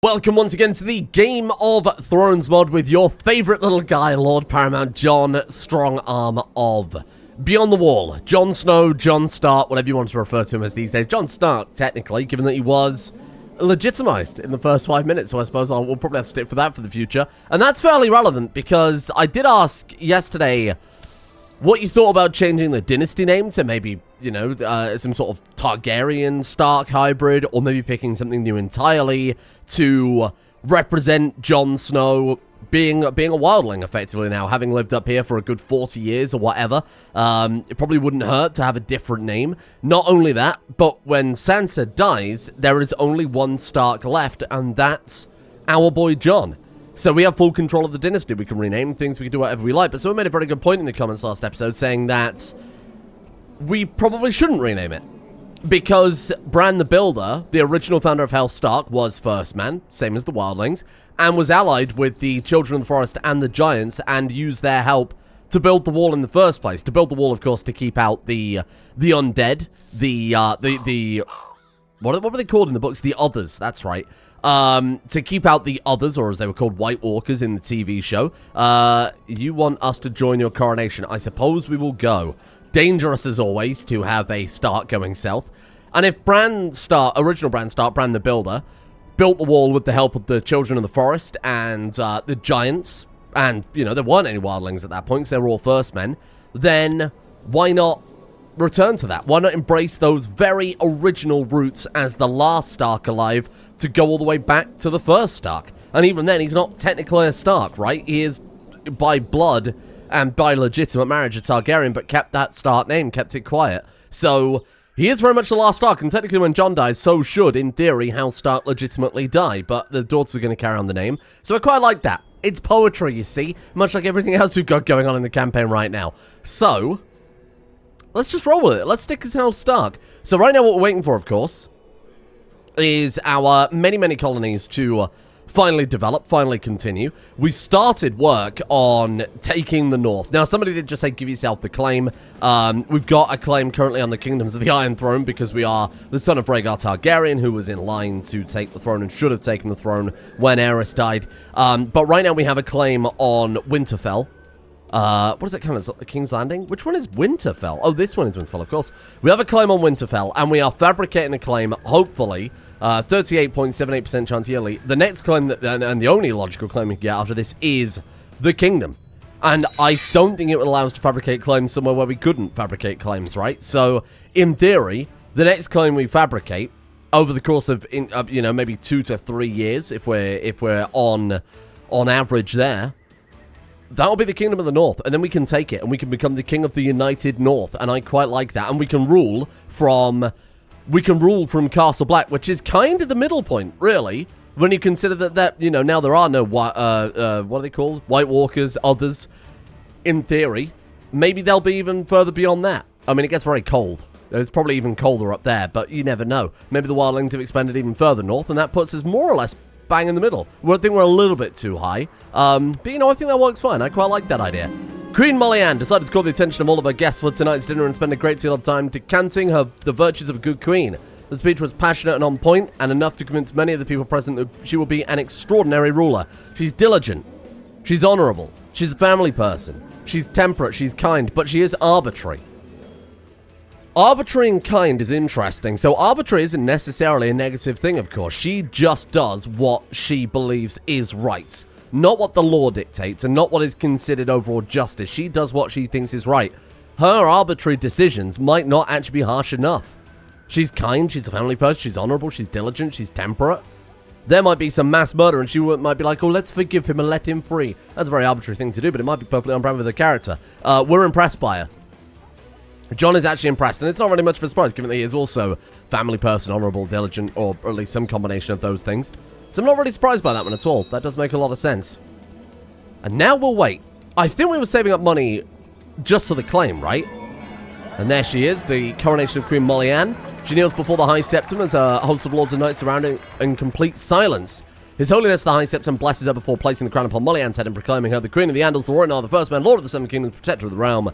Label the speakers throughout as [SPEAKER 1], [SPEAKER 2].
[SPEAKER 1] Welcome once again to the Game of Thrones mod with your favorite little guy, Lord Paramount Jon Strongarm of Beyond the Wall. Jon Snow, Jon Stark, whatever you want to refer to him as these days. Jon Stark, technically, given that he was legitimized in the first 5 minutes, so I suppose we'll probably have to stick for that for the future. And that's fairly relevant because I did ask yesterday what you thought about changing the dynasty name to maybe, you know, some sort of Targaryen Stark hybrid, or maybe picking something new entirely to represent Jon Snow being a wildling, effectively now, having lived up here for a good 40 years or whatever. It probably wouldn't hurt to have a different name. Not only that, but when Sansa dies, there is only one Stark left, and that's our boy Jon. So we have full control of the dynasty. We can rename things, we can do whatever we like. But someone made a very good point in the comments last episode saying that we probably shouldn't rename it, because Bran the Builder, the original founder of House Stark, was first man, same as the wildlings, and was allied with the Children of the Forest and the Giants, and used their help to build the wall in the first place. To build the wall, of course, to keep out the undead, what were they called in the books? The Others, that's right. To keep out the Others, or as they were called, White Walkers in the TV show. You want us to join your coronation? I suppose we will go. Dangerous as always to have a Stark going south. And if original Bran Stark, Bran the Builder, built the wall with the help of the Children of the Forest and the Giants, and, you know, there weren't any wildlings at that point because they were all first men, then why not return to that? Why not embrace those very original roots as the last Stark alive to go all the way back to the first Stark? And even then, he's not technically a Stark, right? He is, by blood and by legitimate marriage, a Targaryen, but kept that Stark name, kept it quiet. So he is very much the last Stark, and technically when Jon dies, so should, in theory, House Stark legitimately die, but the daughters are going to carry on the name. So I quite like that. It's poetry, you see, much like everything else we've got going on in the campaign right now. So let's just roll with it. Let's stick as House Stark. So right now what we're waiting for, of course, is our many colonies to finally develop, finally continue. We started work on taking the north. Now, somebody did just say, give yourself the claim. We've got a claim currently on the Kingdoms of the Iron Throne because we are the son of Rhaegar Targaryen, who was in line to take the throne and should have taken the throne when Aerys died. But right now we have a claim on Winterfell. What is that kind of King's Landing? Which one is Winterfell? Oh, this one is Winterfell, of course. We have a claim on Winterfell, and we are fabricating a claim, hopefully, 38.78% chance yearly. The next claim, and the only logical claim we can get after this, is the Kingdom. And I don't think it would allow us to fabricate claims somewhere where we couldn't fabricate claims, right? So, in theory, the next claim we fabricate, over the course of, you know, maybe 2 to 3 years, if we're on average there, that'll be the Kingdom of the North, and then we can take it, and we can become the King of the United North, and I quite like that. And we can rule from Castle Black, which is kind of the middle point, really, when you consider that you know, now there are no what are they called? White Walkers, Others. In theory, maybe they'll be even further beyond that. I mean, it gets very cold. It's probably even colder up there, but you never know. Maybe the wildlings have expanded even further north, and that puts us more or less bang in the middle. I think we're a little bit too high. But, you know, I think that works fine. I quite like that idea. Queen Molianne decided to call the attention of all of her guests for tonight's dinner and spend a great deal of time decanting the virtues of a good queen. The speech was passionate and on point, and enough to convince many of the people present that she will be an extraordinary ruler. She's diligent. She's honorable. She's a family person. She's temperate. She's kind. But she is arbitrary. Arbitrary and kind is interesting. So arbitrary isn't necessarily a negative thing, of course. She just does what she believes is right. Not what the law dictates, and not what is considered overall justice. She does what she thinks is right. Her arbitrary decisions might not actually be harsh enough. She's kind, she's a family person, she's honorable, she's diligent, she's temperate. There might be some mass murder, and she might be like, oh, let's forgive him and let him free. That's a very arbitrary thing to do, but it might be perfectly on brand with her character. We're impressed by her. Jon is actually impressed, and it's not really much of a surprise, given that he is also family person, honorable, diligent, or at least some combination of those things. So I'm not really surprised by that one at all. That does make a lot of sense. And now we'll wait. I think we were saving up money just for the claim, right? And there she is, the coronation of Queen Molianne. She kneels before the High Septon as a host of lords and knights surrounding in complete silence. His Holiness the High Septon blesses her before placing the crown upon Molianne's head and proclaiming her the Queen of the Andals, the Royal, the First Man, Lord of the Seven Kingdoms, Protector of the Realm.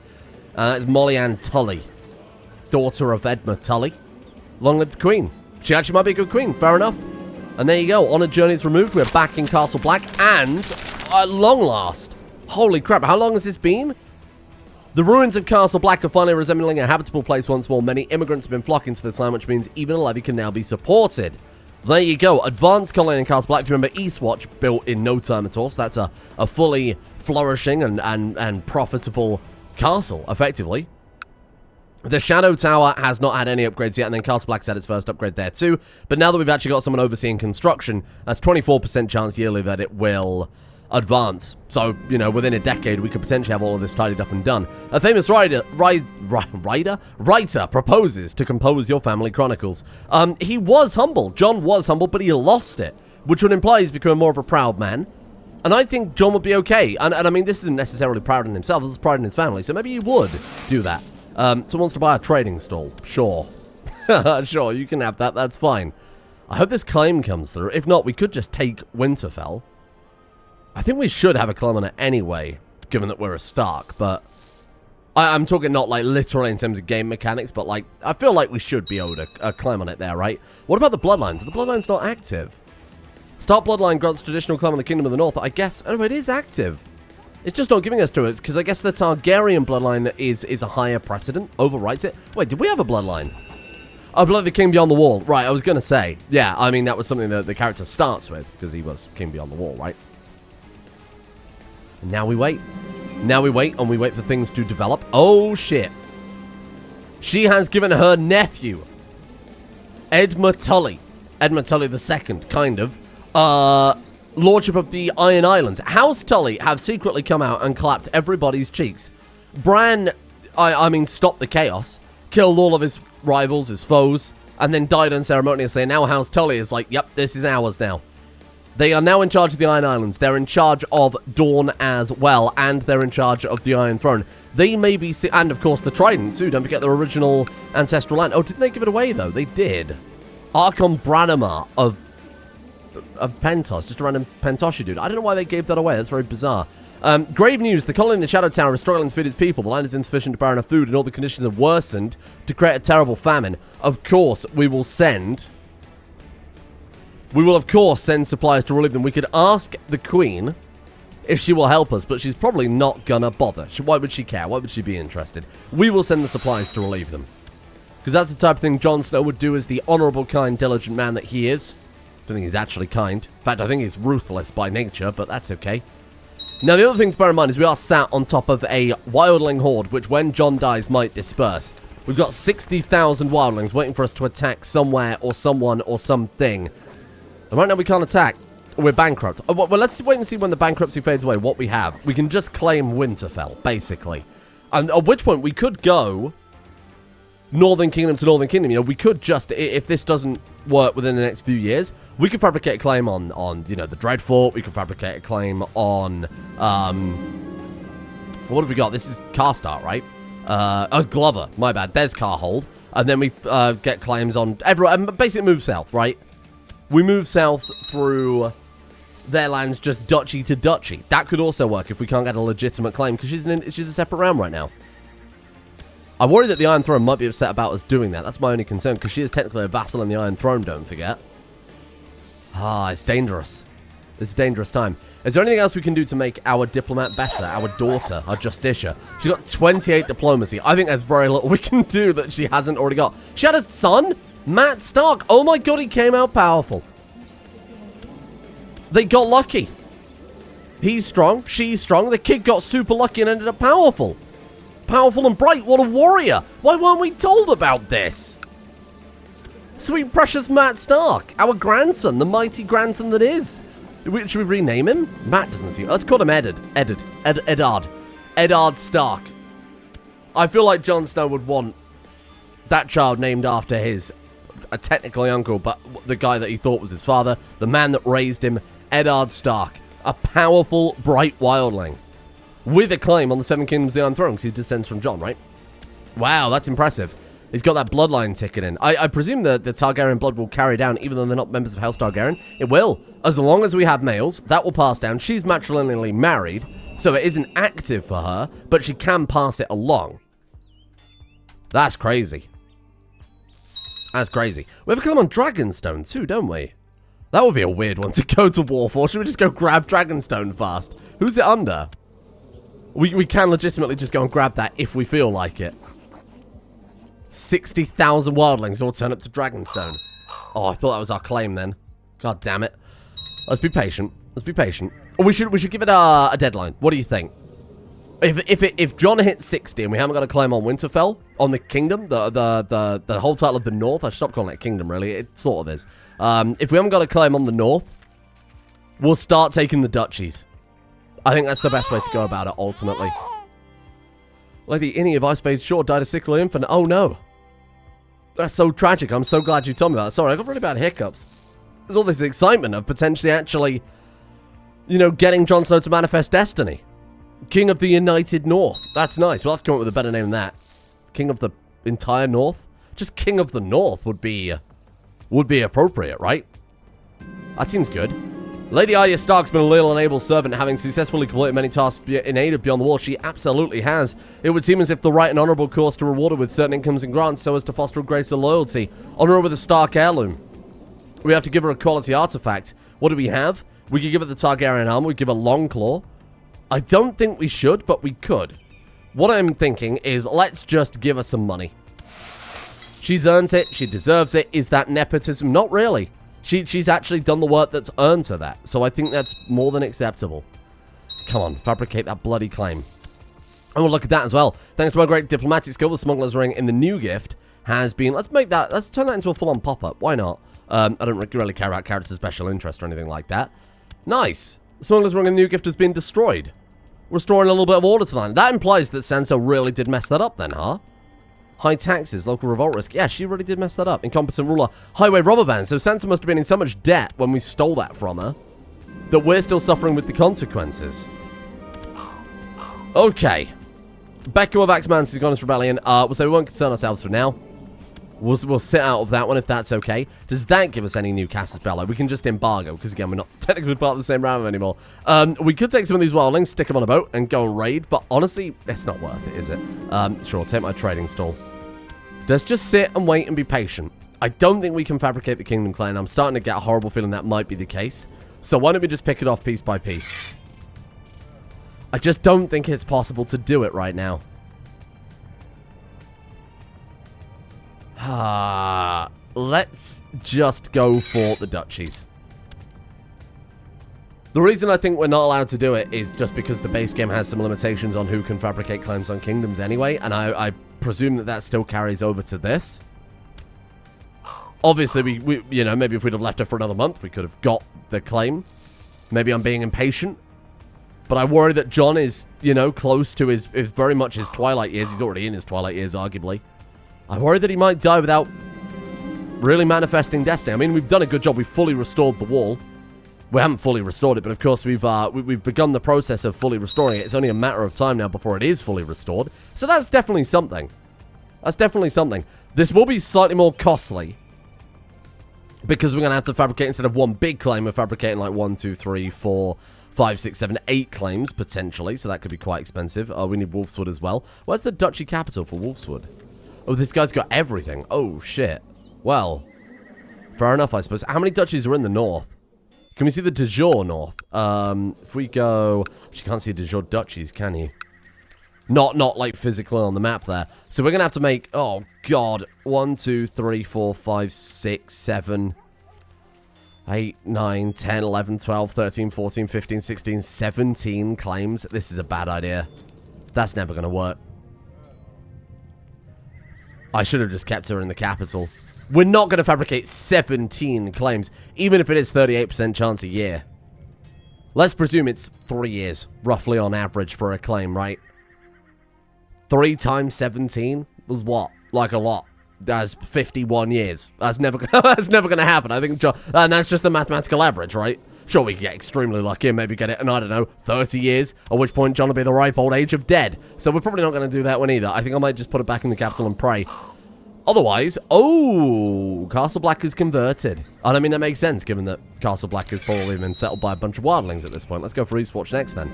[SPEAKER 1] It's Molianne Tully, daughter of Edmund Tully. Long live the Queen. She actually might be a good queen, fair enough. And there you go. Honor Journey is removed. We're back in Castle Black. And at long last. Holy crap. How long has this been? The ruins of Castle Black are finally resembling a habitable place once more. Many immigrants have been flocking to this land, which means even a levy can now be supported. There you go. Advanced colony in Castle Black. If you remember, Eastwatch built in no time at all. So that's a fully flourishing and profitable castle, effectively. The Shadow Tower has not had any upgrades yet, and then Castle Black's had its first upgrade there too. But now that we've actually got someone overseeing construction, that's 24% chance yearly that it will advance. So, you know, within a decade, we could potentially have all of this tidied up and done. A famous writer proposes to compose your family chronicles. He was humble. Jon was humble, but he lost it, which would imply he's becoming more of a proud man. And I think Jon would be okay. And I mean, this isn't necessarily proud in himself. This is pride in his family. So maybe he would do that. Someone wants to buy a trading stall. Sure. Sure, you can have that. That's fine. I hope this claim comes through. If not, we could just take Winterfell. I think we should have a claim on it anyway, given that we're a Stark. But I'm talking not like literally in terms of game mechanics, but like I feel like we should be able to claim on it there, right? What about the Bloodlines? Are the Bloodlines not active? Stark Bloodline grants traditional claim on the Kingdom of the North. I guess... Oh, it is active. It's just not giving us to it, because I guess the Targaryen bloodline is a higher precedent. Overwrites it. Wait, did we have a bloodline? Oh, Blood of the King Beyond the Wall. Right, I was going to say. Yeah, I mean, that was something that the character starts with, because he was King Beyond the Wall, right? And now we wait. Now we wait, and we wait for things to develop. Oh, shit. She has given her nephew, Edmund Tully II, kind of, Lordship of the Iron Islands. House Tully have secretly come out and clapped everybody's cheeks. Bran, I mean, stopped the chaos, killed all of his rivals, his foes, and then died unceremoniously. And now House Tully is like, yep, this is ours now. They are now in charge of the Iron Islands. They're in charge of Dawn as well, and they're in charge of the Iron Throne. They may be... And, of course, the Trident, too. Don't forget their original ancestral land. Oh, didn't they give it away, though? They did. Archon Branimar of Pentos, just a random Pentoshi dude. I don't know why they gave that away. That's very bizarre. Grave news. The colony in the Shadow Tower is struggling to feed its people. The land is insufficient to bear enough food, and all the conditions have worsened to create a terrible famine. Of course, we will send... We will, of course, send supplies to relieve them. We could ask the Queen if she will help us, but she's probably not gonna bother. Why would she care? Why would she be interested? We will send the supplies to relieve them. Because that's the type of thing Jon Snow would do as the honourable, kind, diligent man that he is. I don't think he's actually kind. In fact, I think he's ruthless by nature, but that's okay. Now, the other thing to bear in mind is we are sat on top of a wildling horde, which when Jon dies might disperse. We've got 60,000 wildlings waiting for us to attack somewhere or someone or something. And right now we can't attack. We're bankrupt. Oh, well, let's wait and see when the bankruptcy fades away what we have. We can just claim Winterfell, basically. And at which point we could go Northern Kingdom to Northern Kingdom. You know, we could just, if this doesn't work within the next few years, we could fabricate a claim on you know, the Dreadfort. We could fabricate a claim on, what have we got? This is Karstark, right? Oh, it's Glover. My bad. There's Carhold. And then we get claims on everyone. Basically move south, right? We move south through their lands, just duchy to duchy. That could also work if we can't get a legitimate claim, because she's a separate realm right now. I worry that the Iron Throne might be upset about us doing that. That's my only concern, because she is technically a vassal in the Iron Throne, don't forget. Ah, it's dangerous. It's a dangerous time. Is there anything else we can do to make our diplomat better? Our daughter, our Justicia. She's got 28 diplomacy. I think there's very little we can do that she hasn't already got. She had a son, Matt Stark. Oh my god, he came out powerful. They got lucky. He's strong. She's strong. The kid got super lucky and ended up powerful. Powerful and bright. What a warrior. Why weren't we told about this? Sweet precious Matt Stark. Our grandson. The mighty grandson that is. Should we rename him? Matt doesn't seem... Let's call him Eddard. Eddard Stark. I feel like Jon Snow would want that child named after his technically uncle, but the guy that he thought was his father. The man that raised him. Eddard Stark. A powerful, bright wildling. With a claim on the Seven Kingdoms of the Iron Throne, because he descends from Jon, right? Wow, that's impressive. He's got that bloodline ticket in. I presume that the Targaryen blood will carry down, even though they're not members of House Targaryen. It will. As long as we have males, that will pass down. She's matrilineally married, so it isn't active for her, but she can pass it along. That's crazy. That's crazy. We have a claim on Dragonstone, too, don't we? That would be a weird one to go to war for. Should we just go grab Dragonstone fast? Who's it under? We can legitimately just go and grab that if we feel like it. 60,000 wildlings all turn up to Dragonstone. Oh, I thought that was our claim then. God damn it. Let's be patient. Let's be patient. We should give it a deadline. What do you think? If Jon hits 60 and we haven't got a claim on Winterfell, on the kingdom, the whole title of the North, I stopped calling it kingdom really, it sort of is. If we haven't got a claim on the North, we'll start taking the duchies. I think that's the best way to go about it, ultimately. Lady Innie of Icebade Shore died a sickly infant. Oh, no. That's so tragic. I'm so glad you told me that. Sorry, I got really bad hiccups. There's all this excitement of potentially actually, you know, getting Jon Snow to manifest destiny. King of the United North. That's nice. We'll have to come up with a better name than that. King of the entire North? Just King of the North would be appropriate, right? That seems good. Lady Arya Stark's been a loyal and able servant, having successfully completed many tasks in aid of Beyond the Wall. She absolutely has. It would seem as if the right and honourable course to reward her with certain incomes and grants so as to foster a greater loyalty. Honour her with a Stark heirloom. We have to give her a quality artifact. What do we have? We could give her the Targaryen armor. We give her Longclaw. I don't think we should, but we could. What I'm thinking is let's just give her some money. She's earned it. She deserves it. Is that nepotism? Not really. She's actually done the work that's earned her that. So I think that's more than acceptable. Come on, fabricate that bloody claim. And we'll look at that as well. Thanks to our great diplomatic skill, the Smuggler's Ring in the new gift has been... Let's turn that into a full-on pop-up. Why not? I don't really care about character special interest or anything like that. Nice. Smuggler's Ring in the new gift has been destroyed. Restoring a little bit of order to the land. That implies that Sansa really did mess that up then, huh? High taxes, local revolt risk. Yeah, she really did mess that up. Incompetent ruler. Highway robber ban. So Sansa must have been in so much debt when we stole that from her that we're still suffering with the consequences. Okay. Becca of Axeman's Honest Rebellion. We'll say we won't concern ourselves for now. We'll sit out of that one if that's okay. Does that give us any new Casus Bello? We can just embargo, because again, we're not technically part of the same realm anymore. We could take some of these wildlings, stick them on a boat, and go and raid, but honestly, it's not worth it, is it? Sure, take my trading stall. Let's just sit and wait and be patient. I don't think we can fabricate the Kingdom Claim. I'm starting to get a horrible feeling that might be the case. So why don't we just pick it off piece by piece? I just don't think it's possible to do it right now. Let's just go for the duchies. The reason I think we're not allowed to do it is just because the base game has some limitations on who can fabricate claims on kingdoms anyway, and I presume that still carries over to this. Obviously, we you know, maybe if we'd have left it for another month, we could have got the claim. Maybe I'm being impatient. But I worry that Jon is, you know, close to his very much his twilight years. He's already in his twilight years, arguably. I worry that he might die without really manifesting destiny. I mean, we've done a good job. We've fully restored the wall. We haven't fully restored it, but of course we've begun the process of fully restoring it. It's only a matter of time now before it is fully restored. So that's definitely something. That's definitely something. This will be slightly more costly because we're going to have to fabricate, instead of one big claim, we're fabricating like 1, 2, 3, 4, 5, 6, 7, 8 claims potentially. So that could be quite expensive. We need Wolfswood as well. Where's the duchy capital for Wolfswood? Oh, this guy's got everything. Oh, shit. Well, fair enough, I suppose. How many duchies are in the north? Can we see the de jure north? If we go... You can't see de jure duchies, can you? Not like physically on the map there. So we're going to have to make... Oh, God. 1, 2, 3, 4, 5, 6, 7, 8, 9, 10, 11, 12, 13, 14, 15, 16, 17 claims. This is a bad idea. That's never going to work. I should have just kept her in the capital. We're not going to fabricate 17 claims, even if it is 38% chance a year. Let's presume it's 3 years, roughly on average, for a claim, right? 3 times 17 was what? Like a lot. That's 51 years. That's never going to happen. I think, and that's just the mathematical average, right? Sure, we can get extremely lucky and maybe get it in, I don't know, 30 years, at which point Jon will be the ripe old age of dead. So we're probably not going to do that one either. I think I might just put it back in the capital and pray. Otherwise, oh, Castle Black is converted. And I mean, that makes sense, given that Castle Black has probably been settled by a bunch of wildlings at this point. Let's go for Eastwatch next, then.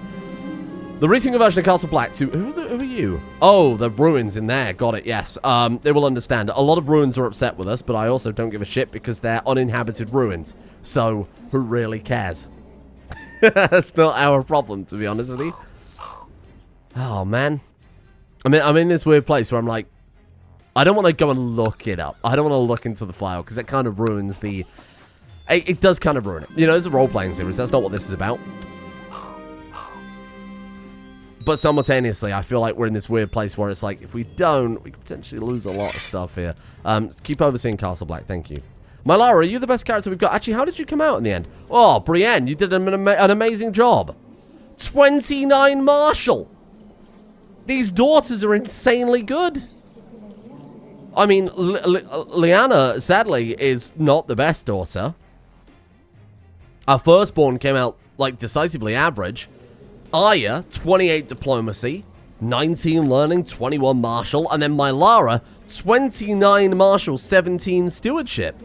[SPEAKER 1] The recent conversion of Castle Black to... Who are you? Oh, the ruins in there. Got it, yes. They will understand. A lot of ruins are upset with us, but I also don't give a shit because they're uninhabited ruins. So, who really cares? That's not our problem, to be honest with you. Oh, man. I mean, I'm in this weird place where I'm like... I don't want to go and look it up. I don't want to look into the file because it kind of ruins the... It does kind of ruin it. You know, it's a role-playing series. That's not what this is about. But simultaneously, I feel like we're in this weird place where it's like, if we don't, we could potentially lose a lot of stuff here. Keep overseeing Castle Black, thank you. Mylara, are you the best character we've got? Actually, how did you come out in the end? Oh, Brienne, you did an amazing job. 29 Marshal. These daughters are insanely good. I mean, Lyanna, sadly, is not the best daughter. Our firstborn came out, like, decisively average. Arya, 28 Diplomacy, 19 Learning, 21 Marshal, and then Mylara, 29 Marshal, 17 Stewardship.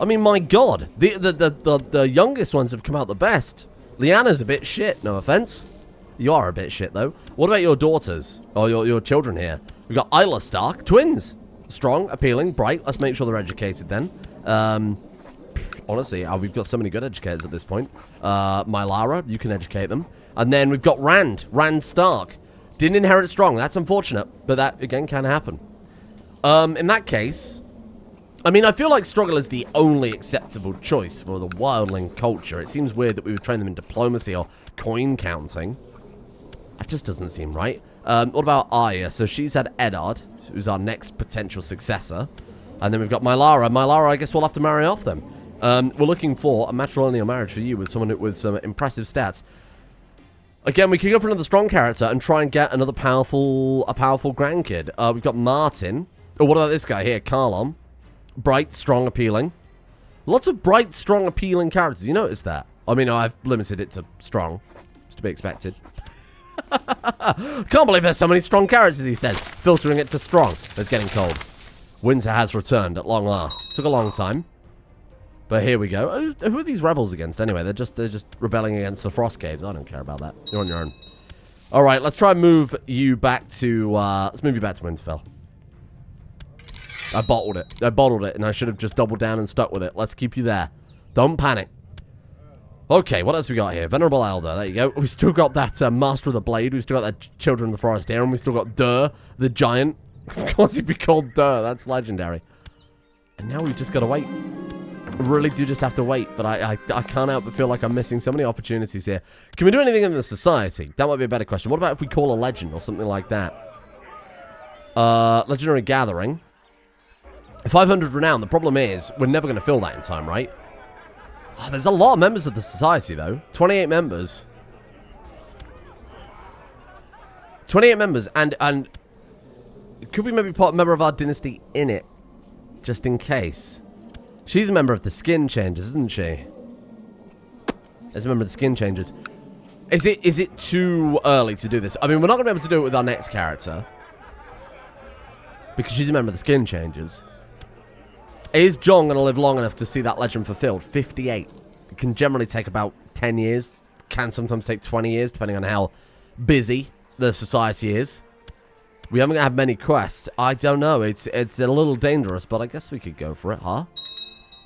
[SPEAKER 1] I mean, my God, the youngest ones have come out the best. Lyanna's a bit shit, no offense. You are a bit shit, though. What about your daughters, or your children here? We've got Isla Stark, twins. Strong, appealing, bright. Let's make sure they're educated then. Honestly, we've got so many good educators at this point. Mylara, you can educate them. And then we've got Rand Stark. Didn't inherit strong. That's unfortunate, but that, again, can happen. In that case, I mean, I feel like struggle is the only acceptable choice for the wildling culture. It seems weird that we would train them in diplomacy or coin counting. That just doesn't seem right. What about Arya? So she's had Eddard, who's our next potential successor. And then we've got Mylara. Mylara, I guess we'll have to marry off them. We're looking for a matrimonial marriage for you with someone with some impressive stats. Again, we can go for another strong character and try and get another powerful grandkid. We've got Martin. Oh, what about this guy here? Carlon. Bright, strong, appealing. Lots of bright, strong, appealing characters. You notice that? I mean, I've limited it to strong. It's to be expected. Can't believe there's so many strong characters, he says. Filtering it to strong. It's getting cold. Winter has returned at long last. Took a long time. But here we go. Who are these rebels against anyway? They're just rebelling against the Frost Caves. I don't care about that. You're on your own. All right, let's try and move you back to let's move you back to Winterfell. I bottled it, and I should have just doubled down and stuck with it. Let's keep you there. Don't panic. Okay, what else we got here? Venerable Elder. There you go. We've still got that Master of the Blade. We've still got that Children of the Forest here, and we've still got Durr, the Giant. Of course he'd be called Durr. That's legendary. And now we've just got to wait. I really do just have to wait, but I can't help but feel like I'm missing so many opportunities here. Can we do anything in the society? That might be a better question. What about if we call a legend or something like that? Legendary Gathering. 500 renown. The problem is, we're never going to fill that in time, right? Oh, there's a lot of members of the society, though. 28 members. 28 members, and could we maybe put a member of our dynasty in it? Just in case. She's a member of the Skin Changers, isn't she? As a member of the Skin Changers. Is it too early to do this? I mean, we're not going to be able to do it with our next character. Because she's a member of the Skin Changers. Is Jon going to live long enough to see that legend fulfilled? 58. It can generally take about 10 years. Can sometimes take 20 years, depending on how busy the society is. We haven't had many quests. I don't know. It's a little dangerous, but I guess we could go for it, huh?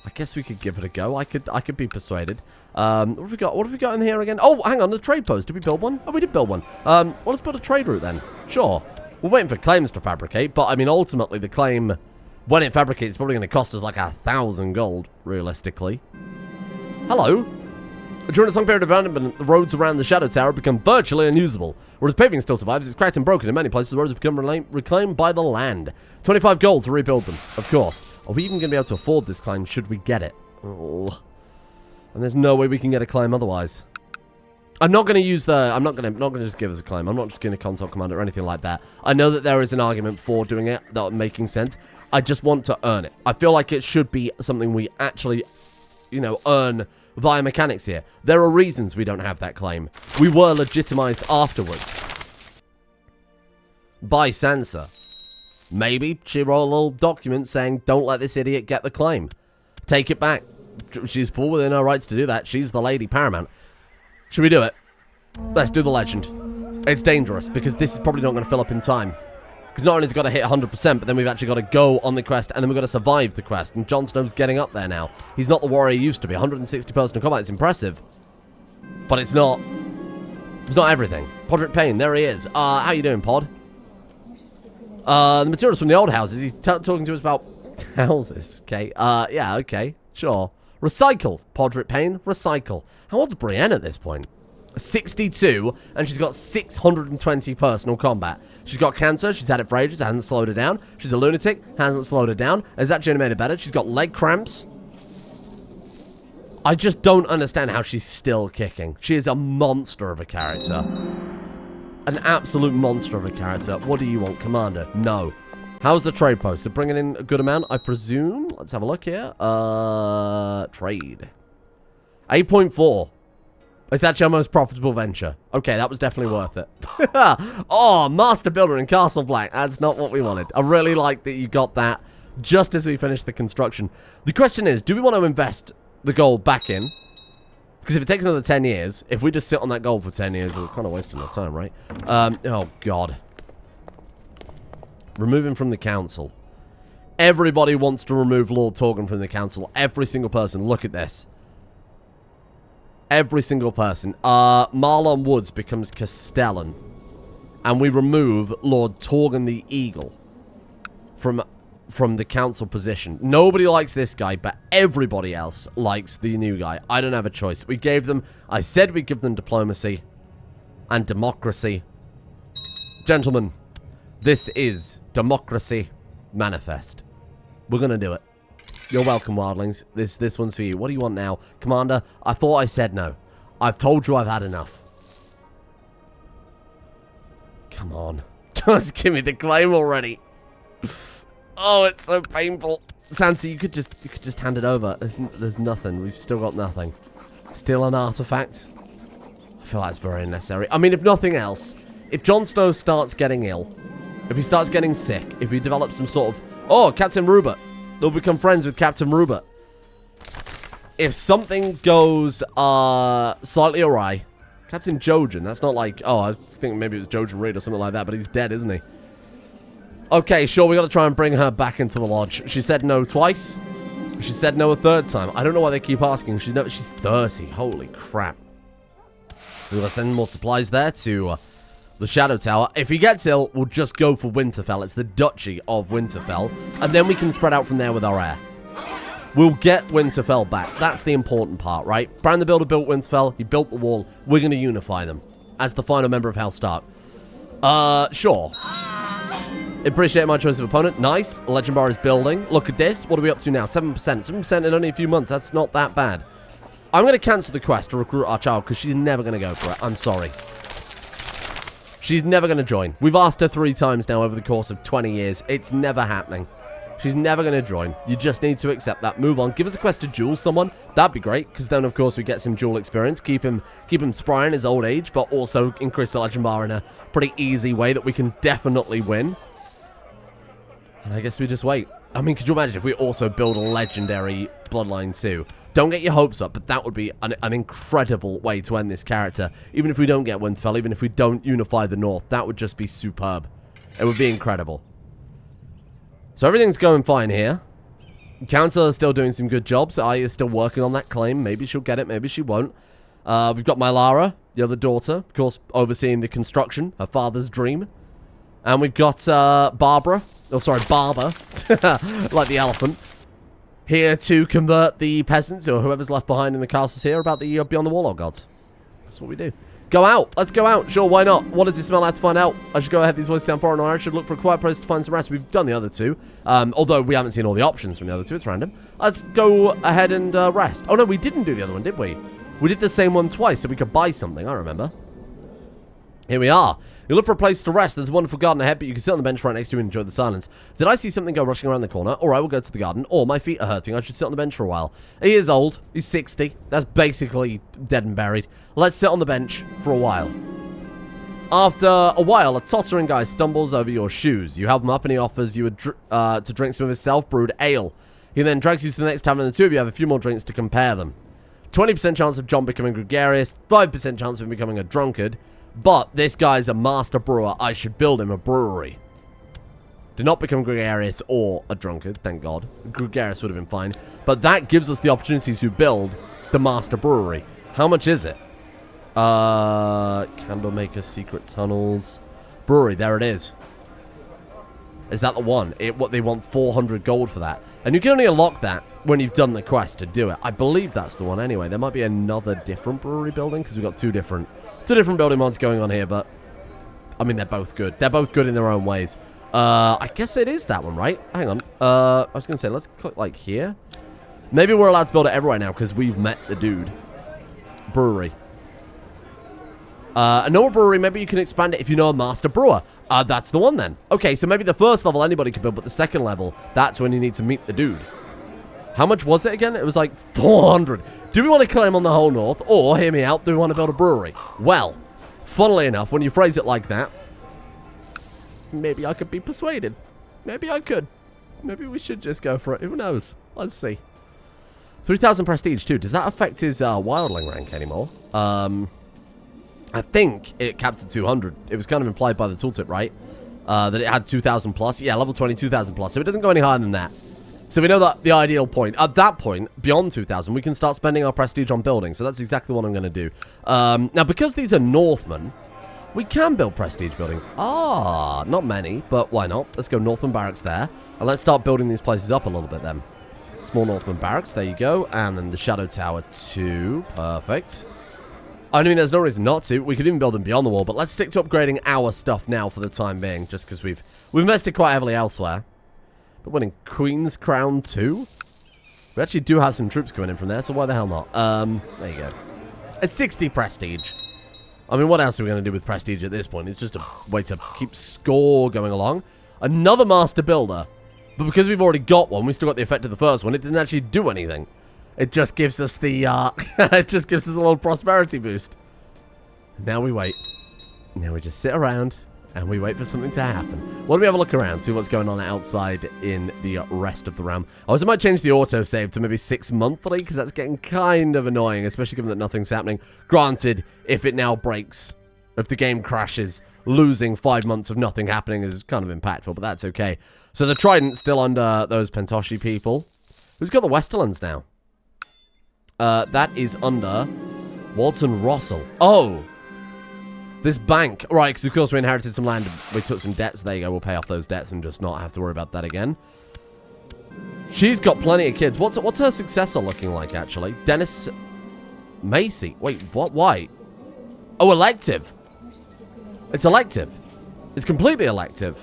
[SPEAKER 1] I guess we could give it a go. I could be persuaded. What have we got? What have we got in here again? Oh, hang on. The trade post. Did we build one? Oh, we did build one. Well, let's build a trade route then. Sure. We're waiting for claims to fabricate, but I mean, ultimately, the claim, when it fabricates, is probably going to cost us like 1,000 gold, realistically. Hello. During a long period of abandonment, the roads around the Shadow Tower become virtually unusable. Whereas paving still survives, it's cracked and broken. In many places, the roads have become reclaimed by the land. 25 gold to rebuild them, of course. Are we even going to be able to afford this claim should we get it? Oh. And there's no way we can get a claim otherwise. I'm not going to use the... I'm not going to just give us a claim. I'm not just going to console command it or anything like that. I know that there is an argument for doing it, that making sense. I just want to earn it. I feel like it should be something we actually, you know, earn via mechanics here. There are reasons we don't have that claim. We were legitimized afterwards. By Sansa. Maybe she wrote a little document saying, don't let this idiot get the claim. Take it back. She's full within her rights to do that. She's the lady paramount. Should we do it? Let's do the legend. It's dangerous, because this is probably not going to fill up in time. Because not only has it got to hit 100%, but then we've actually got to go on the quest, and then we've got to survive the quest. And Jon Snow's getting up there now. He's not the warrior he used to be. 160 personal combat, it's impressive. But it's not everything. Podrick Payne, there he is. How you doing, Pod? The materials from the old houses. He's talking to us about houses. Okay. Yeah, okay. Sure. Recycle, Podrick Payne. Recycle. How old's Brienne at this point? 62, and she's got 620 personal combat. She's got cancer. She's had it for ages. Hasn't slowed her down. She's a lunatic. Hasn't slowed her down. Has actually made it better. She's got leg cramps. I just don't understand how she's still kicking. She is a monster of a character. An absolute monster of a character. What do you want, Commander? No. How's the trade post? They're bringing in a good amount, I presume. Let's have a look here. Trade. 8.4. It's actually our most profitable venture. Okay, that was definitely worth it. Oh, Master Builder in Castle Black. That's not what we wanted. I really like that you got that just as we finished the construction. The question is, do we want to invest the gold back in? Because if it takes another 10 years, if we just sit on that gold for 10 years, we're kind of wasting our time, right? Oh, God. Remove him from the council. Everybody wants to remove Lord Torgon from the council. Every single person. Look at this. Every single person. Marlon Woods becomes Castellan. And we remove Lord Torgon the Eagle from the council position. Nobody likes this guy, but everybody else likes the new guy. I don't have a choice. We gave them... I said we'd give them diplomacy and democracy. Gentlemen, this is Democracy Manifest. We're gonna do it. You're welcome, wildlings. This one's for you. What do you want now? Commander, I thought I said no. I've told you I've had enough. Come on. Just give me the claim already. Oh, it's so painful. Sansa, you could just hand it over. There's nothing. We've still got nothing. Still an artifact. I feel like it's very unnecessary. I mean, if nothing else, if Jon Snow starts getting ill, if he starts getting sick, if he develops some sort of... Oh, Captain Rupert. They'll become friends with Captain Rupert. If something goes slightly awry, Captain Jojen, that's not like... Oh, I was thinking maybe it was Jojen Reed or something like that, but he's dead, isn't he? Okay, sure, we got to try and bring her back into the lodge. She said no twice. She said no a third time. I don't know why they keep asking. She's 30. Holy crap. We're going to send more supplies there to the Shadow Tower. If he gets ill, we'll just go for Winterfell. It's the Duchy of Winterfell. And then we can spread out from there with our heir. We'll get Winterfell back. That's the important part, right? Bran the Builder built Winterfell. He built the wall. We're going to unify them as the final member of House Stark. Sure. Appreciate my choice of opponent. Nice. Legend Bar is building. Look at this. What are we up to now? 7%. 7% in only a few months. That's not that bad. I'm going to cancel the quest to recruit our child because she's never going to go for it. I'm sorry. She's never going to join. We've asked her 3 times now over the course of 20 years. It's never happening. She's never going to join. You just need to accept that. Move on. Give us a quest to duel someone. That'd be great, because then, of course, we get some duel experience. Keep him spry in his old age, but also increase the Legend Bar in a pretty easy way that we can definitely win. And I guess we just wait. I mean, could you imagine if we also build a legendary Bloodline too? Don't get your hopes up, but that would be an incredible way to end this character. Even if we don't get Winterfell, even if we don't unify the North, that would just be superb. It would be incredible. So everything's going fine here. Council is still doing some good jobs. Arya is still working on that claim. Maybe she'll get it, maybe she won't. We've got Mylara, the other daughter, of course, overseeing the construction, her father's dream. And we've got Barber, like the elephant, here to convert the peasants or whoever's left behind in the castles here about the Beyond the Warlord gods. That's what we do. Go out. Let's go out. Sure, why not? What does it smell like to find out? I should go ahead. These voices sound foreign, or I should look for a quiet place to find some rest. We've done the other 2. Although we haven't seen all the options from the other 2. It's random. Let's go ahead and rest. Oh, no, we didn't do the other one, did we? We did the same one twice so we could buy something. I remember. Here we are. You look for a place to rest. There's a wonderful garden ahead, but you can sit on the bench right next to you and enjoy the silence. Did I see something go rushing around the corner? Or I will go to the garden. Or my feet are hurting. I should sit on the bench for a while. He is old. He's 60. That's basically dead and buried. Let's sit on the bench for a while. After a while, a tottering guy stumbles over your shoes. You help him up and he offers you to drink some of his self-brewed ale. He then drags you to the next tavern and the 2 of you have a few more drinks to compare them. 20% chance of Jon becoming gregarious, 5% chance of him becoming a drunkard. But this guy's a master brewer. I should build him a brewery. Do not become gregarious or a drunkard, thank God. Gregarious would have been fine. But that gives us the opportunity to build the master brewery. How much is it? Candlemaker, secret tunnels. Brewery, there it is. Is that the one? What they want 400 gold for that. And you can only unlock that when you've done the quest to do it. I believe that's the one anyway. There might be another different brewery building because we've got two different building mods going on here, but I mean, they're both good. They're both good in their own ways. I guess it is that one, right? Hang on. I was going to say, let's click, like, here. Maybe we're allowed to build it everywhere now because we've met the dude. Brewery. A normal brewery, maybe you can expand it if you know a master brewer. That's the one, then. Okay, so maybe the first level anybody can build, but the second level, that's when you need to meet the dude. How much was it again? It was like 400. Do we want to claim on the whole north? Or, hear me out, do we want to build a brewery? Well, funnily enough, when you phrase it like that, maybe I could be persuaded. Maybe I could. Maybe we should just go for it. Who knows? Let's see. 3,000 prestige, too. Does that affect his wildling rank anymore? I think it capped at 200. It was kind of implied by the tooltip, right? That it had 2,000 plus. Yeah, level 20, 2,000 plus. So it doesn't go any higher than that. So we know that the ideal point. At that point, beyond 2,000, we can start spending our prestige on building. So that's exactly what I'm going to do. Now, because these are Northmen, we can build prestige buildings. Not many, but why not? Let's go Northman Barracks there. And let's start building these places up a little bit then. Small Northman Barracks, there you go. And then the Shadow Tower 2. Perfect. I mean, there's no reason not to. We could even build them beyond the wall, but let's stick to upgrading our stuff now for the time being, just because we've invested quite heavily elsewhere. But winning Queen's Crown 2? We actually do have some troops coming in from there, so why the hell not? There you go. It's 60 prestige. I mean, what else are we going to do with prestige at this point? It's just a way to keep score going along. Another master builder. But because we've already got one, we still got the effect of the first one. It didn't actually do anything. It just gives us the, it just gives us a little prosperity boost. Now we wait. Now we just sit around and we wait for something to happen. Why don't we have a look around, see what's going on outside in the rest of the realm. I also might change the autosave to maybe 6 monthly, because that's getting kind of annoying, especially given that nothing's happening. Granted, if it now breaks, if the game crashes, losing 5 months of nothing happening is kind of impactful, but that's okay. So the Trident's still under those Pentoshi people. Who's got the Westerlands now? That is under Walton Rossel. Oh! This bank. Right, because of course we inherited some land. We took some debts. There you go. We'll pay off those debts and just not have to worry about that again. She's got plenty of kids. What's her successor looking like, actually? Dennis Macy. Wait, what? Why? Oh, elective. It's elective. It's completely elective.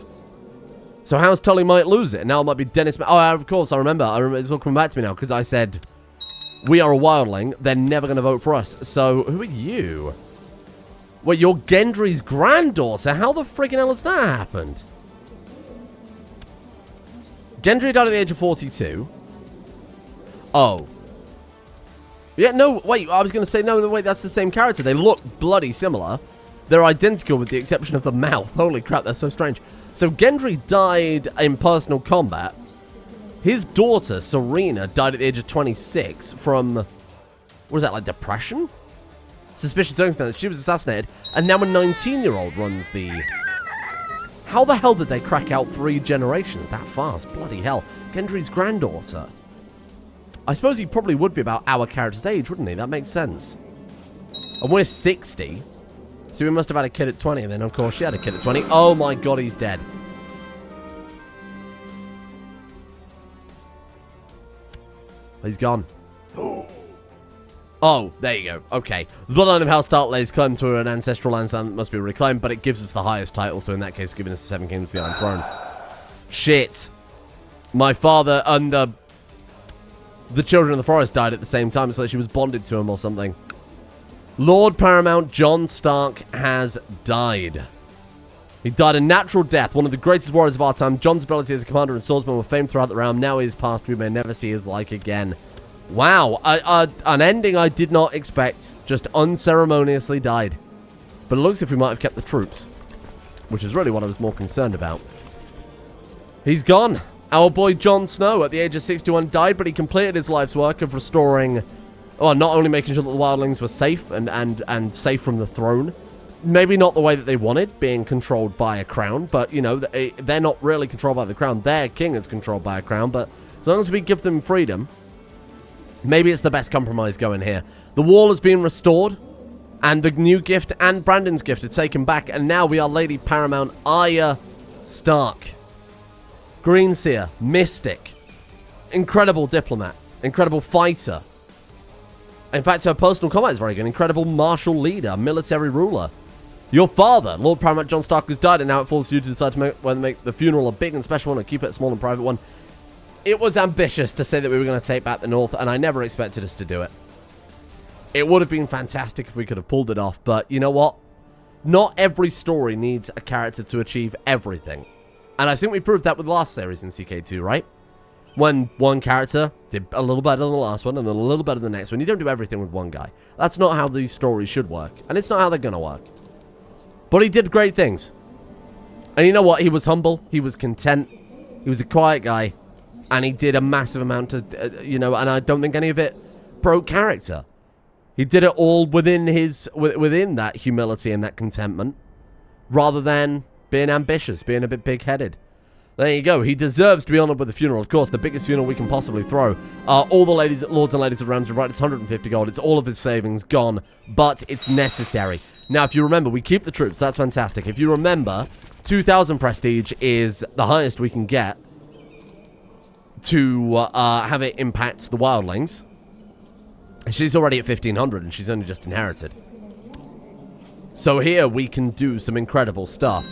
[SPEAKER 1] So how's Tully might lose it? And now it might be Dennis. Oh, of course, I remember. It's all coming back to me now because I said we are a wildling. They're never going to vote for us. So who are you? Wait, you're Gendry's granddaughter? How the friggin' hell has that happened? Gendry died at the age of 42. Oh. Yeah, no, wait, I was going to say, no, wait, that's the same character. They look bloody similar. They're identical with the exception of the mouth. Holy crap, that's so strange. So Gendry died in personal combat. His daughter, Serena, died at the age of 26 from, what was that, like depression? Suspicious circumstances. She was assassinated, and now a 19-year-old runs the... How the hell did they crack out 3 generations that fast? Bloody hell. Gendry's granddaughter. I suppose he probably would be about our character's age, wouldn't he? That makes sense. And we're 60. So we must have had a kid at 20, and then, of course, she had a kid at 20. Oh, my God, he's dead. He's gone. Oh, there you go. Okay. The bloodline of House Stark claim to an ancestral land that must be reclaimed, but it gives us the highest title, so in that case, giving us the 7 Kingdoms of the Iron Throne. Shit. My father and the Children of the Forest died at the same time. It's like she was bonded to him or something. Lord Paramount Jon Stark has died. He died a natural death. One of the greatest warriors of our time. Jon's ability as a commander and swordsman were famed throughout the realm. Now he is past. We may never see his like again. Wow. An ending I did not expect. Just unceremoniously died. But it looks as if we might have kept the troops. Which is really what I was more concerned about. He's gone. Our boy Jon Snow at the age of 61 died, but he completed his life's work of restoring Well, not only making sure that the wildlings were safe and safe from the throne. Maybe not the way that they wanted, being controlled by a crown. But, you know, they're not really controlled by the crown. Their king is controlled by a crown. But as long as we give them freedom, maybe it's the best compromise going here. The wall has been restored. And the new gift and Brandon's gift are taken back. And now we are Lady Paramount Arya Stark. Greenseer. Mystic. Incredible diplomat. Incredible fighter. In fact, her personal combat is very good. Incredible martial leader. Military ruler. Your father, Lord Paramount Jon Stark, has died, and now it falls to you to decide to whether to make the funeral a big and special one or keep it a small and private one. It was ambitious to say that we were going to take back the North, and I never expected us to do it. It would have been fantastic if we could have pulled it off, but you know what? Not every story needs a character to achieve everything. And I think we proved that with the last series in CK2, right? When one character did a little better than the last one, and then a little better than the next one. You don't do everything with one guy. That's not how these stories should work, and it's not how they're going to work. But he did great things. And you know what? He was humble. He was content. He was a quiet guy. And he did a massive amount of, you know, and I don't think any of it broke character. He did it all within that humility and that contentment. Rather than being ambitious, being a bit big-headed. There you go. He deserves to be honored with a funeral. Of course, the biggest funeral we can possibly throw. All the lords and ladies of Ramsay, right? It's 150 gold. It's all of his savings gone. But it's necessary. Now, if you remember, we keep the troops. That's fantastic. If you remember, 2,000 prestige is the highest we can get to have it impact the wildlings. She's already at 1,500, and she's only just inherited. So here we can do some incredible stuff.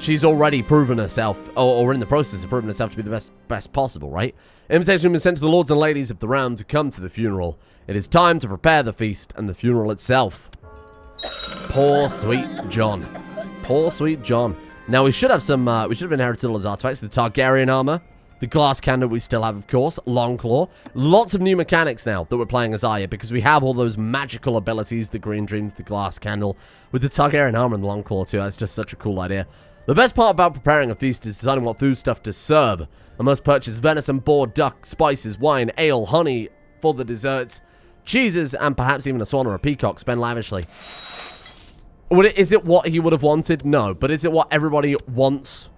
[SPEAKER 1] She's already proven herself, or in the process of proving herself to be the best possible, right? Invitation has been sent to the lords and ladies of the realm to come to the funeral. It is time to prepare the feast and the funeral itself. Poor sweet Jon. Poor sweet Jon. Now we should have some, we should have inherited all his artifacts. The Targaryen armor, the glass cannon we still have, of course, Longclaw. Lots of new mechanics now that we're playing as Arya, because we have all those magical abilities, the Green Dreams, the glass candle, with the Targaryen armor and the Longclaw too. That's just such a cool idea. The best part about preparing a feast is deciding what food stuff to serve. I must purchase venison, boar, duck, spices, wine, ale, honey for the desserts, cheeses, and perhaps even a swan or a peacock. Spend lavishly. Is it what he would have wanted? No. But is it what everybody wants?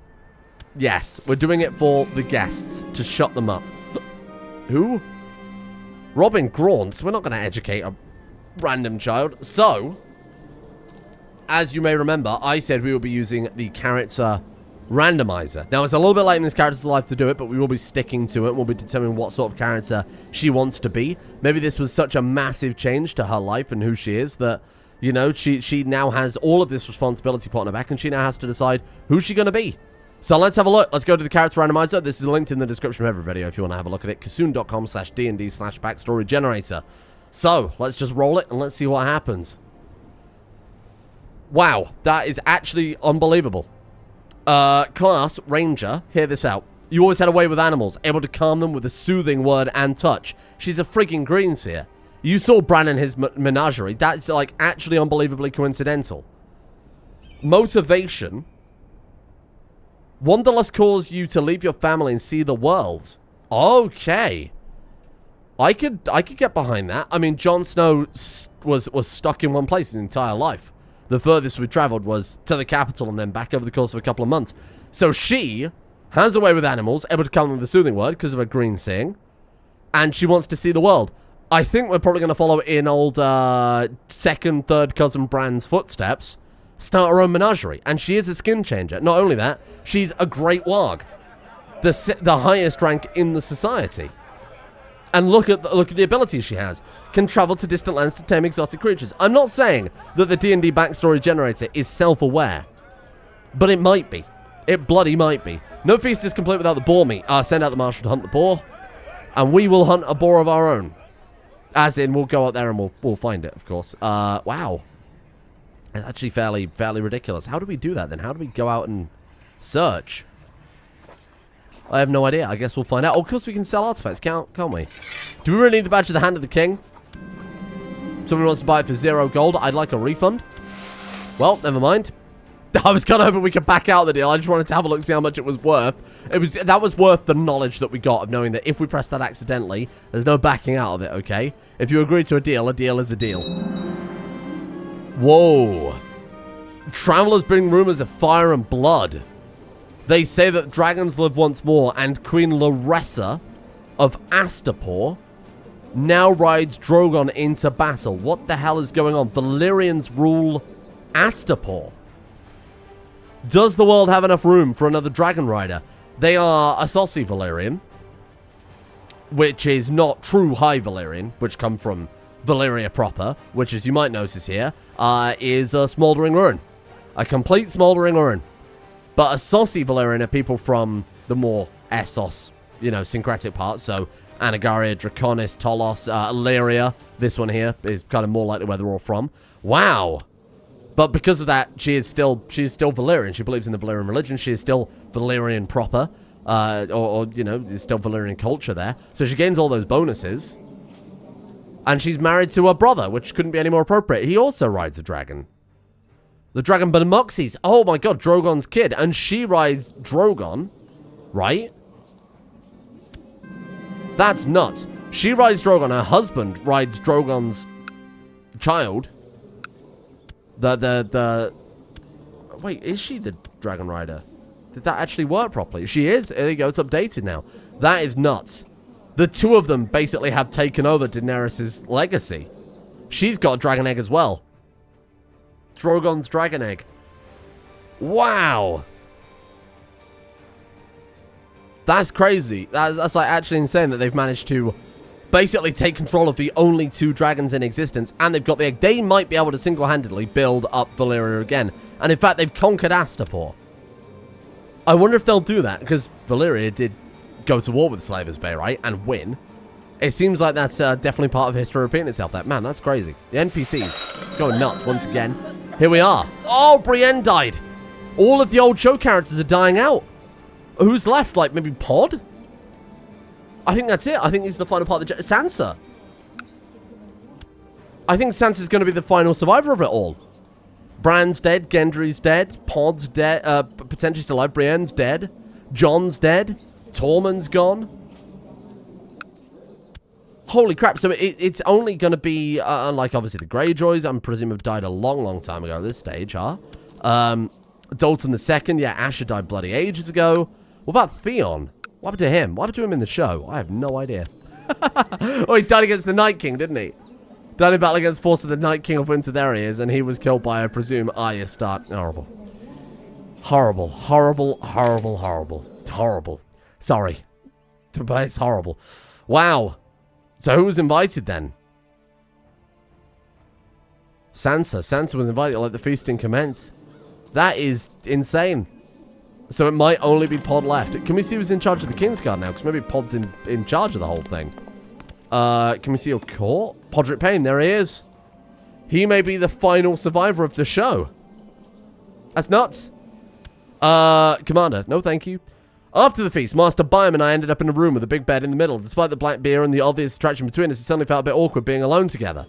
[SPEAKER 1] Yes. We're doing it for the guests, to shut them up. Who? Robin Graunt. We're not going to educate a random child. So, as you may remember, I said we will be using the character randomizer. Now, it's a little bit late in this character's life to do it, but we will be sticking to it. We'll be determining what sort of character she wants to be. Maybe this was such a massive change to her life and who she is that, you know, she now has all of this responsibility put on her back, and she now has to decide who's she going to be. So let's have a look. Let's go to the character randomizer. This is linked in the description of every video if you want to have a look at it. Kassoon.com/DND/backstory generator. So, let's just roll it and let's see what happens. Wow, that is actually unbelievable. Class, Ranger, hear this out. You always had a way with animals, able to calm them with a soothing word and touch. She's a freaking greenseer. You saw Bran and his menagerie. That's, like, actually unbelievably coincidental. Motivation. Wanderlust calls you to leave your family and see the world. Okay. I could get behind that. I mean, Jon Snow was stuck in one place his entire life. The furthest we traveled was to the capital and then back over the course of a couple of months. So she has a way with animals, able to come with a soothing word because of her green seeing. And she wants to see the world. I think we're probably going to follow in old second, third cousin Bran's footsteps. Start her own menagerie. And she is a skin changer. Not only that, she's a great warg. The highest rank in the society. And look at the abilities she has. Can travel to distant lands to tame exotic creatures. I'm not saying that the D&D backstory generator is self-aware. But it might be. It bloody might be. No feast is complete without the boar meat. Send out the Marshal to hunt the boar. And we will hunt a boar of our own. As in, we'll go out there and we'll find it, of course. Wow. It's actually fairly ridiculous. How do we do that then? How do we go out and search? I have no idea. I guess we'll find out. Oh, of course we can sell artifacts, can't we? Do we really need the badge of the Hand of the King? Someone wants to buy it for 0 gold. I'd like a refund. Well, never mind. I was kind of hoping we could back out of the deal. I just wanted to have a look, see how much it was worth. That was worth the knowledge that we got of knowing that if we press that accidentally, there's no backing out of it, okay? If you agree to a deal is a deal. Whoa. Travelers bring rumors of fire and blood. They say that dragons live once more, and Queen Laressa of Astapor now rides Drogon into battle. What the hell is going on? Valyrians rule Astapor. Does the world have enough room for another dragon rider? They are a saucy Valyrian, which is not true High Valyrian, which come from Valyria proper, which, as you might notice here, is a smoldering ruin. A complete smoldering ruin. But a saucy Valyrian are people from the more Essos, you know, syncretic parts. So, Anagaria, Draconis, Tolos, Illyria. This one here is kind of more likely where they're all from. Wow. But because of that, she is still Valyrian. She believes in the Valyrian religion. She is still Valyrian proper. Or you know, there's still Valyrian culture there. So she gains all those bonuses. And she's married to her brother, which couldn't be any more appropriate. He also rides a dragon. The dragon Benamoxes. Oh my god, Drogon's kid. And she rides Drogon, right? That's nuts. She rides Drogon. Her husband rides Drogon's child. Wait, is she the dragon rider? Did that actually work properly? She is. There you go. It's updated now. That is nuts. The two of them basically have taken over Daenerys' legacy. She's got a dragon egg as well. Drogon's dragon egg. Wow. That's crazy. That's like actually insane that they've managed to basically take control of the only two dragons in existence, and they've got the egg. They might be able to single-handedly build up Valyria again. And in fact, they've conquered Astapor. I wonder if they'll do that, because Valyria did go to war with Slavers Bay, right? And win. It seems like that's definitely part of history repeating itself. That man, that's crazy. The NPCs going nuts once again. Here we are. Oh, Brienne died. All of the old show characters are dying out. Who's left? Like, maybe Pod? I think that's it. I think he's the final part of the... Sansa. I think Sansa's going to be the final survivor of it all. Bran's dead. Gendry's dead. Pod's dead. Potentially still alive. Brienne's dead. Jon's dead. Tormund's gone. Holy crap. So it's only going to be, unlike obviously the Greyjoys, I'm presuming have died a long, long time ago at this stage, huh? Dalton II, yeah, Asher died bloody ages ago. What about Theon? What happened to him? What happened to him in the show? I have no idea. Oh, he died against the Night King, didn't he? Died in battle against force of the Night King of Winter. There he is, and he was killed by, I presume, Arya Stark. Horrible. Horrible. Horrible. Horrible. Horrible. Horrible. Sorry. But it's horrible. Wow. So who was invited then? Sansa. Sansa was invited. Let the feasting commence. That is insane. So it might only be Pod left. Can we see who's in charge of the Kingsguard now? Because maybe Pod's in charge of the whole thing. Can we see your court? Podrick Payne, there he is. He may be the final survivor of the show. That's nuts. Commander, no thank you. After the feast, Master Byam and I ended up in a room with a big bed in the middle. Despite the black beer and the obvious attraction between us, it suddenly felt a bit awkward being alone together.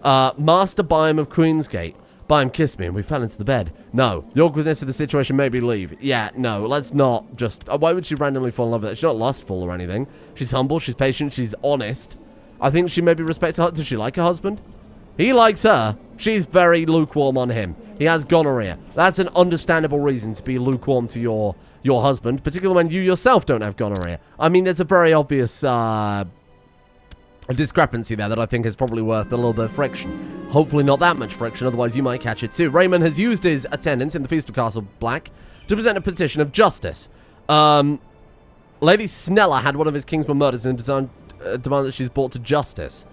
[SPEAKER 1] Master Byam of Queensgate. Byam kissed me and we fell into the bed. No, the awkwardness of the situation made me leave. Yeah, no, let's not just... why would she randomly fall in love with it? She's not lustful or anything. She's humble, she's patient, she's honest. I think she maybe respects her... Does she like her husband? He likes her. She's very lukewarm on him. He has gonorrhea. That's an understandable reason to be lukewarm to your husband, particularly when you yourself don't have gonorrhea. I mean, there's a very obvious a discrepancy there that I think is probably worth a little bit of friction. Hopefully not that much friction, otherwise you might catch it too. Raymond has used his attendance in the Feast of Castle Black to present a petition of justice. Lady Snella had one of his Kingsman murders and demand that she's brought to justice.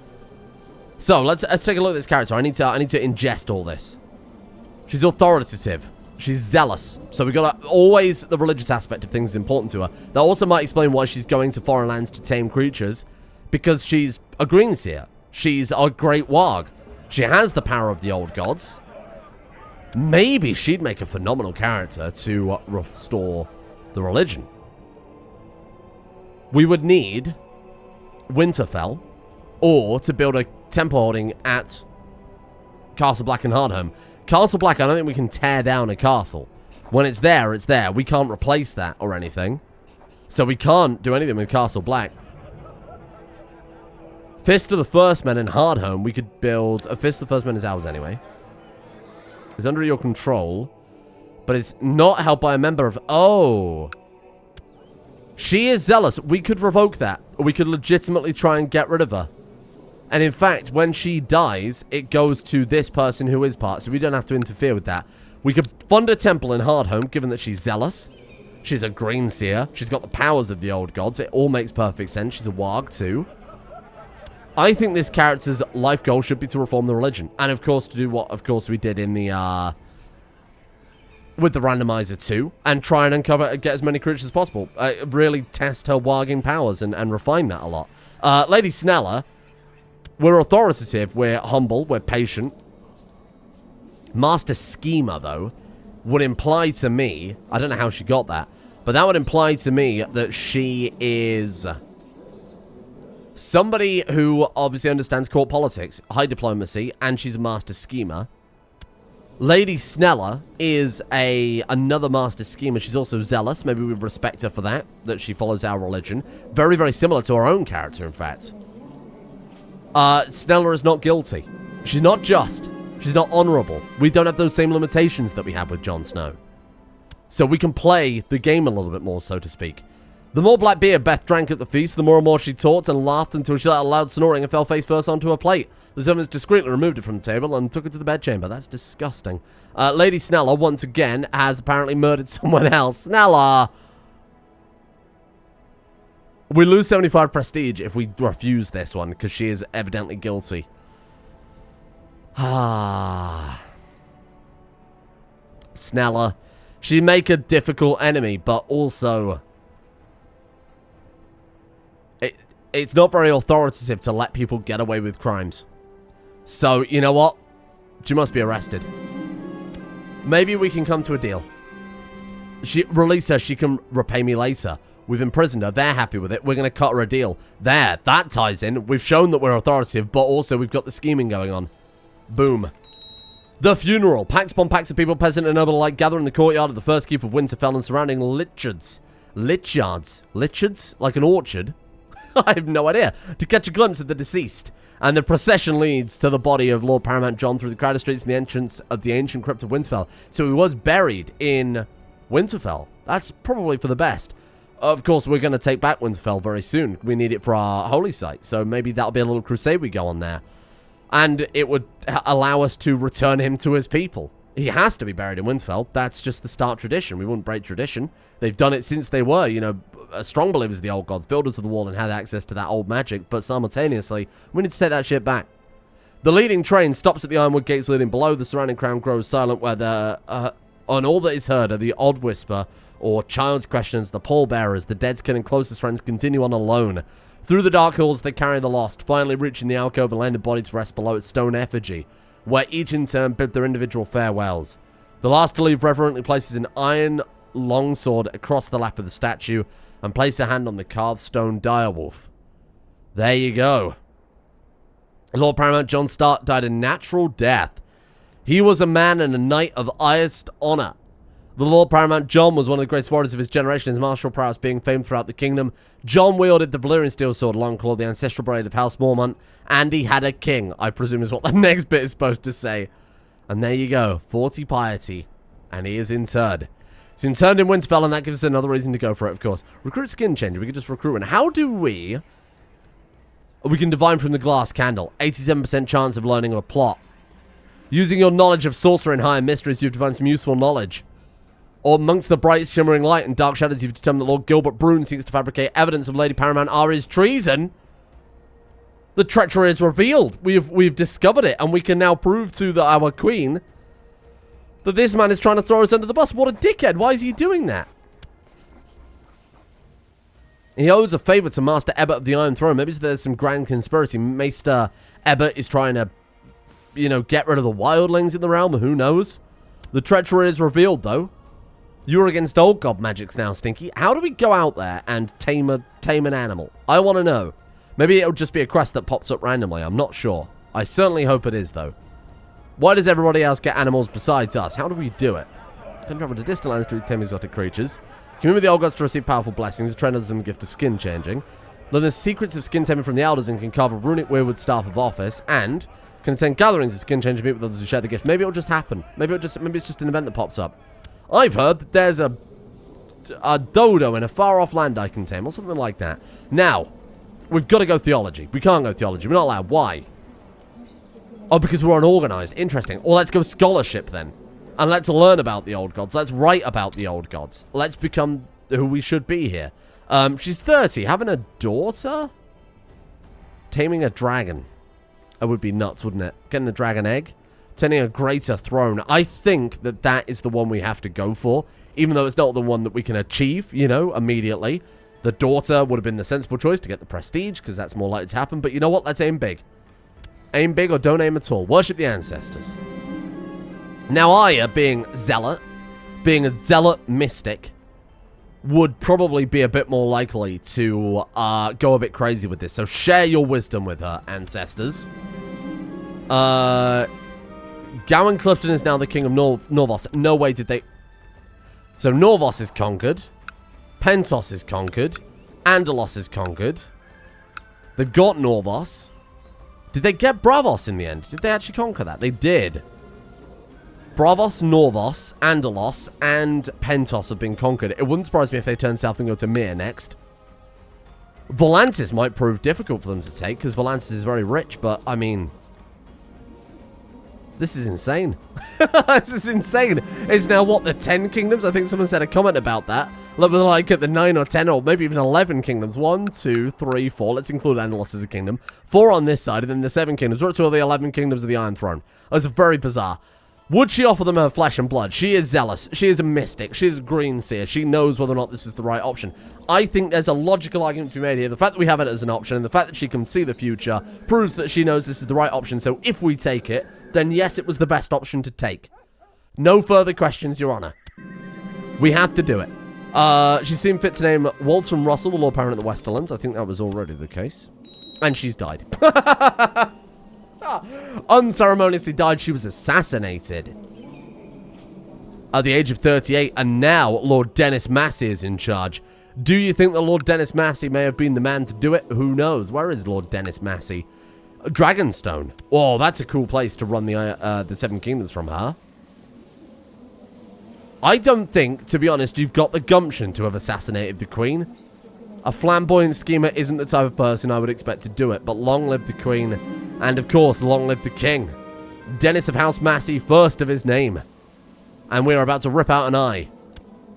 [SPEAKER 1] So let's take a look at this character. I need to ingest all this. She's authoritative. She's zealous. So we've got always the religious aspect of things is important to her. That also might explain why she's going to foreign lands to tame creatures. Because she's a greenseer. She's a great warg. She has the power of the old gods. Maybe she'd make a phenomenal character to restore the religion. We would need Winterfell, or to build a temple holding at Castle Black and Hardhome. Castle Black, I don't think we can tear down a castle. When it's there, it's there. We can't replace that or anything. So we can't do anything with Castle Black. Fist of the First Men in Hardhome, we could build... A Fist of the First Men is ours anyway. It's under your control. But it's not held by a member of... Oh. She is zealous. We could revoke that. We could legitimately try and get rid of her. And in fact, when she dies, it goes to this person who is part. So we don't have to interfere with that. We could fund a temple in Hardhome, given that she's zealous. She's a green seer. She's got the powers of the old gods. It all makes perfect sense. She's a warg too. I think this character's life goal should be to reform the religion. And of course, to do what, of course, we did in the, with the randomizer too. And try and uncover, get as many creatures as possible. Really test her warging powers and refine that a lot. Lady Snella, we're authoritative, we're humble, we're patient. Master Schemer, though, would imply to me, I don't know how she got that, but that would imply to me that she is somebody who obviously understands court politics, high diplomacy, and she's a master schemer. Lady Snella is another master schemer. She's also zealous. Maybe we respect her for that she follows our religion. Very, very similar to our own character, in fact. Snella is not guilty. She's not just. She's not honorable. We don't have those same limitations that we have with Jon Snow. So we can play the game a little bit more, so to speak. The more black beer Beth drank at the feast, the more and more she talked and laughed until she let out a loud snoring and fell face first onto her plate. The servants discreetly removed it from the table and took it to the bedchamber. That's disgusting. Lady Snella, once again, has apparently murdered someone else. Snella! We lose 75 prestige if we refuse this one, because she is evidently guilty. Ah. Snella. She'd make a difficult enemy, but also... It's not very authoritative to let people get away with crimes. So, you know what? She must be arrested. Maybe we can come to a deal. Release her, she can repay me later. We've imprisoned her, they're happy with it, we're going to cut her a deal. There, that ties in. We've shown that we're authoritative, but also we've got the scheming going on. Boom. The funeral. Packs upon packs of people, peasant and noble alike, gather in the courtyard of the first keep of Winterfell and surrounding lychards. Lychards? Lychards? Like an orchard? I have no idea. To catch a glimpse of the deceased. And the procession leads to the body of Lord Paramount Jon through the crowded streets and the entrance of the ancient crypt of Winterfell. So he was buried in Winterfell. That's probably for the best. Of course, we're going to take back Winterfell very soon. We need it for our holy site. So maybe that'll be a little crusade we go on there. And it would allow us to return him to his people. He has to be buried in Winterfell. That's just the Stark tradition. We wouldn't break tradition. They've done it since they were, you know, strong believers of the old gods, builders of the wall, and had access to that old magic. But simultaneously, we need to take that shit back. The leading train stops at the ironwood gates leading below. The surrounding crowd grows silent, where on all that is heard are the odd whisper or child's questions, the pallbearers, the dead's kin and closest friends continue on alone. Through the dark halls, they carry the lost, finally reaching the alcove and laying the body to rest below its stone effigy, where each in turn bid their individual farewells. The last to leave reverently places an iron longsword across the lap of the statue and places a hand on the carved stone direwolf. There you go. Lord Paramount Jon Stark died a natural death. He was a man and a knight of highest honor. The Lord Paramount Jon was one of the greatest warriors of his generation, his martial prowess being famed throughout the kingdom. Jon wielded the Valyrian steel sword, Longclaw, the ancestral blade of House Mormont, and he had a king, I presume is what the next bit is supposed to say. And there you go, 40 piety, and he is interred. He's interred in Winterfell, and that gives us another reason to go for it, of course. Recruit skin changer, we could just recruit one. How do we... We can divine from the glass candle. 87% chance of learning a plot. Using your knowledge of sorcery and higher mysteries, you've divined some useful knowledge. Or amongst the bright shimmering light and dark shadows, you've determined that Lord Gilbert Brune seeks to fabricate evidence of Lady Paramount Arya's treason. The treachery is revealed. We've discovered it, and we can now prove to our queen that this man is trying to throw us under the bus. What a dickhead. Why is he doing that? He owes a favor to Master Ebbert of the Iron Throne. Maybe there's some grand conspiracy. Maester Ebbert is trying to, you know, get rid of the wildlings in the realm. Who knows? The treachery is revealed, though. You're against old god magics now, Stinky. How do we go out there and tame an animal? I want to know. Maybe it'll just be a quest that pops up randomly. I'm not sure. I certainly hope it is, though. Why does everybody else get animals besides us? How do we do it? Can travel to distant lands to tame exotic creatures. Commune with the old gods to receive powerful blessings. Train others in the gift of skin changing. Learn the secrets of skin taming from the elders and can carve a runic weirwood staff of office. And can attend gatherings of skin changing, meet with others who share the gift. Maybe it'll just happen. Maybe it's just an event that pops up. I've heard that there's a dodo in a far-off land I can tame, or something like that. Now, we've got to go theology. We can't go theology. We're not allowed. Why? Oh, because we're unorganized. Interesting. Well, let's go scholarship then. And let's learn about the old gods. Let's write about the old gods. Let's become who we should be here. She's 30. Having a daughter? Taming a dragon. That would be nuts, wouldn't it? Getting a dragon egg? Tending a greater throne. I think that that is the one we have to go for. Even though it's not the one that we can achieve, you know, immediately. The daughter would have been the sensible choice to get the prestige, because that's more likely to happen. But you know what? Let's aim big. Aim big or don't aim at all. Worship the ancestors. Now, Arya, being a zealot mystic, would probably be a bit more likely to go a bit crazy with this. So share your wisdom with her, ancestors. Gowan Clifton is now the king of Norvos. No way did they... So Norvos is conquered. Pentos is conquered. Andalos is conquered. They've got Norvos. Did they get Bravos in the end? Did they actually conquer that? They did. Bravos, Norvos, Andalos, and Pentos have been conquered. It wouldn't surprise me if they turn south and go to Mir next. Volantis might prove difficult for them to take, because Volantis is very rich, but, I mean... This is insane. This is insane. It's now, what, the 10 kingdoms? I think someone said a comment about that. Like at the 9 or 10 or maybe even 11 kingdoms. 1, 2, 3, 4. Let's include Andalos as a kingdom. 4 on this side, and then the 7 kingdoms. We're up to all the 11 kingdoms of the Iron Throne. That's very bizarre. Would she offer them her flesh and blood? She is zealous. She is a mystic. She is a green seer. She knows whether or not this is the right option. I think there's a logical argument to be made here. The fact that we have it as an option and the fact that she can see the future proves that she knows this is the right option. So if we take it, then yes, it was the best option to take. No further questions, Your Honor. We have to do it. She seemed fit to name Walton Russell, the Lord Parent of the Westerlands. I think that was already the case. And she's died. Unceremoniously died. She was assassinated at the age of 38, and now Lord Dennis Massey is in charge. Do you think that Lord Dennis Massey may have been the man to do it? Who knows? Where is Lord Dennis Massey? Dragonstone. Oh, that's a cool place to run the 7 Kingdoms from, huh? I don't think, to be honest, you've got the gumption to have assassinated the Queen. A flamboyant schemer isn't the type of person I would expect to do it, but long live the Queen, and of course, long live the King. Dennis of House Massey, first of his name. And we are about to rip out an eye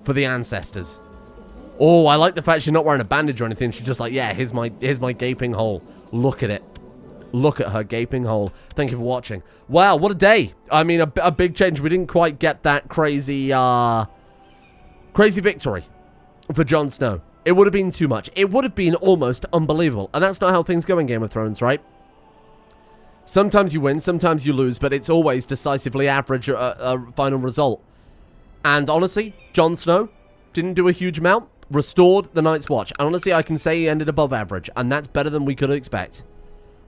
[SPEAKER 1] for the ancestors. Oh, I like the fact she's not wearing a bandage or anything. She's just like, yeah, here's my gaping hole. Look at it. Look at her gaping hole. Thank you for watching. Wow, what a day. I mean, a big change. We didn't quite get that crazy victory for Jon Snow. It would have been too much. It would have been almost unbelievable. And that's not how things go in Game of Thrones, right? Sometimes you win, sometimes you lose, but it's always decisively average final result. And honestly, Jon Snow didn't do a huge amount. Restored the Night's Watch. And honestly, I can say he ended above average. And that's better than we could expect.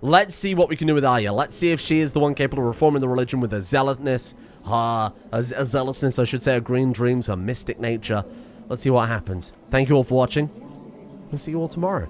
[SPEAKER 1] Let's see what we can do with Arya. Let's see if she is the one capable of reforming the religion with her zealotness. A zealousness, I should say, her green dreams, her mystic nature. Let's see what happens. Thank you all for watching. We'll see you all tomorrow.